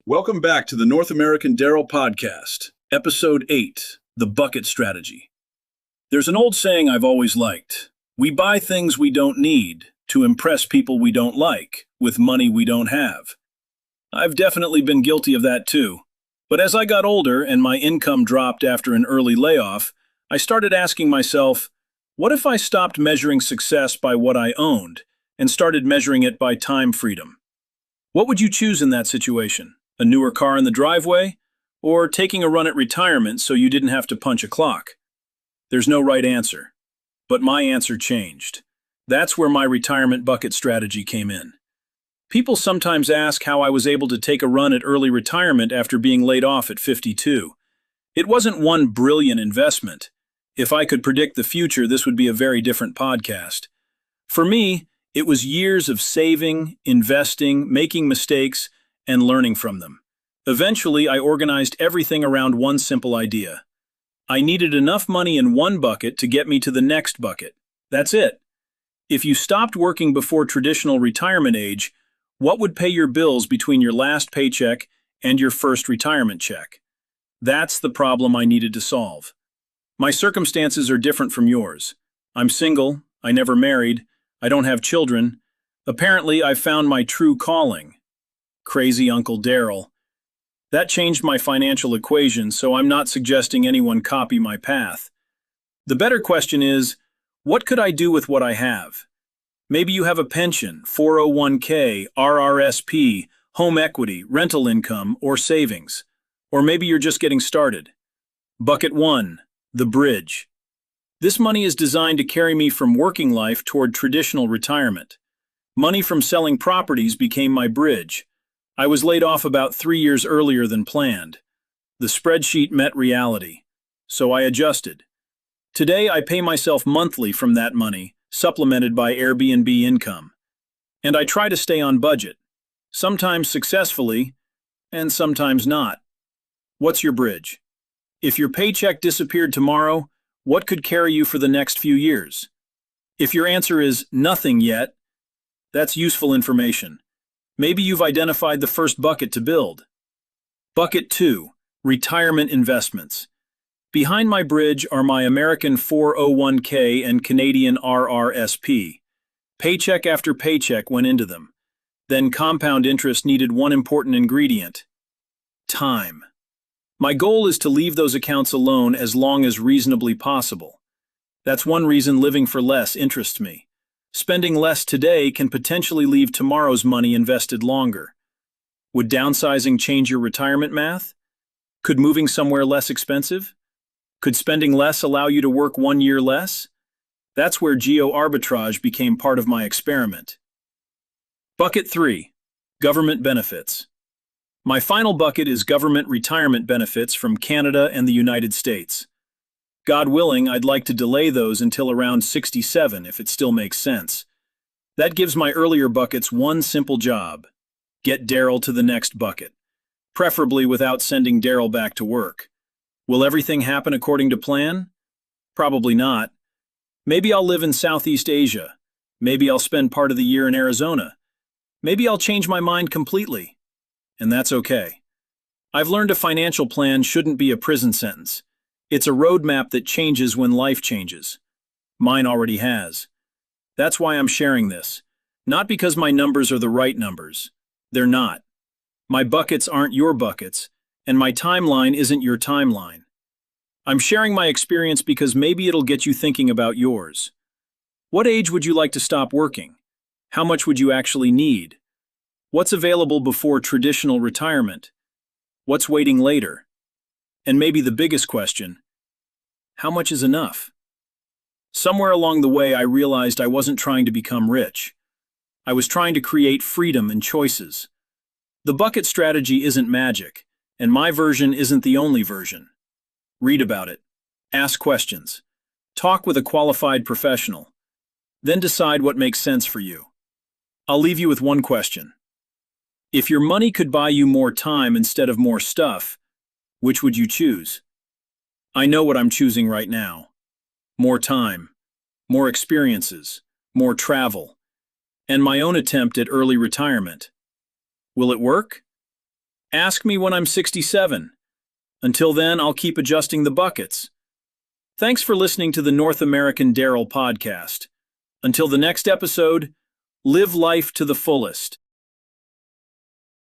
Welcome back to the North American Daryl Podcast, Episode 8, The Bucket Strategy. There's an old saying I've always liked. We buy things we don't need to impress people we don't like with money we don't have. I've definitely been guilty of that too. But as I got older and my income dropped after an early layoff, I started asking myself, what if I stopped measuring success by what I owned and started measuring it by time freedom? What would you choose in that situation? A newer car in the driveway, or taking a run at retirement so you didn't have to punch a clock? There's no right answer, but my answer changed. That's where my retirement bucket strategy came in. People sometimes ask how I was able to take a run at early retirement after being laid off at 52. It wasn't one brilliant investment. If I could predict the future, this would be a very different podcast. For me, it was years of saving, investing, making mistakes, and learning from them. Eventually, I organized everything around one simple idea. I needed enough money in one bucket to get me to the next bucket. That's it. If you stopped working before traditional retirement age, what would pay your bills between your last paycheck and your first retirement check? That's the problem I needed to solve. My circumstances are different from yours. I'm single, I never married, I don't have children. Apparently, I've found my true calling. Crazy Uncle Daryl. That changed my financial equation, so I'm not suggesting anyone copy my path. The better question is, what could I do with what I have? Maybe you have a pension, 401k, RRSP, home equity, rental income, or savings. Or maybe you're just getting started. Bucket 1, the bridge. This money is designed to carry me from working life toward traditional retirement. Money from selling properties became my bridge. I was laid off about 3 years earlier than planned. The spreadsheet met reality, so I adjusted. Today, I pay myself monthly from that money, supplemented by Airbnb income. And I try to stay on budget, sometimes successfully, and sometimes not. What's your bridge? If your paycheck disappeared tomorrow, what could carry you for the next few years? If your answer is nothing yet, that's useful information. Maybe you've identified the first bucket to build. Bucket 2, retirement investments. Behind my bridge are my American 401k and Canadian RRSP. Paycheck after paycheck went into them. Then compound interest needed one important ingredient: time. My goal is to leave those accounts alone as long as reasonably possible. That's one reason living for less interests me. Spending less today can potentially leave tomorrow's money invested longer. Would downsizing change your retirement math? Could moving somewhere less expensive? Could spending less allow you to work 1 year less? That's where geo-arbitrage became part of my experiment. Bucket 3, government benefits. My final bucket is government retirement benefits from Canada and the United States. God willing, I'd like to delay those until around 67 if it still makes sense. That gives my earlier buckets one simple job: get Daryl to the next bucket, preferably without sending Daryl back to work. Will everything happen according to plan? Probably not. Maybe I'll live in Southeast Asia. Maybe I'll spend part of the year in Arizona. Maybe I'll change my mind completely. And that's okay. I've learned a financial plan shouldn't be a prison sentence. It's a roadmap that changes when life changes. Mine already has. That's why I'm sharing this. Not because my numbers are the right numbers. They're not. My buckets aren't your buckets, and my timeline isn't your timeline. I'm sharing my experience because maybe it'll get you thinking about yours. What age would you like to stop working? How much would you actually need? What's available before traditional retirement? What's waiting later? And maybe the biggest question, how much is enough? Somewhere along the way, I realized I wasn't trying to become rich. I was trying to create freedom and choices. The bucket strategy isn't magic, and my version isn't the only version. Read about it. Ask questions. Talk with a qualified professional. Then decide what makes sense for you. I'll leave you with one question. If your money could buy you more time instead of more stuff, which would you choose? I know what I'm choosing right now. More time, more experiences, more travel, and my own attempt at early retirement. Will it work? Ask me when I'm 67. Until then, I'll keep adjusting the buckets. Thanks for listening to the North American Daryl podcast. Until the next episode, live life to the fullest.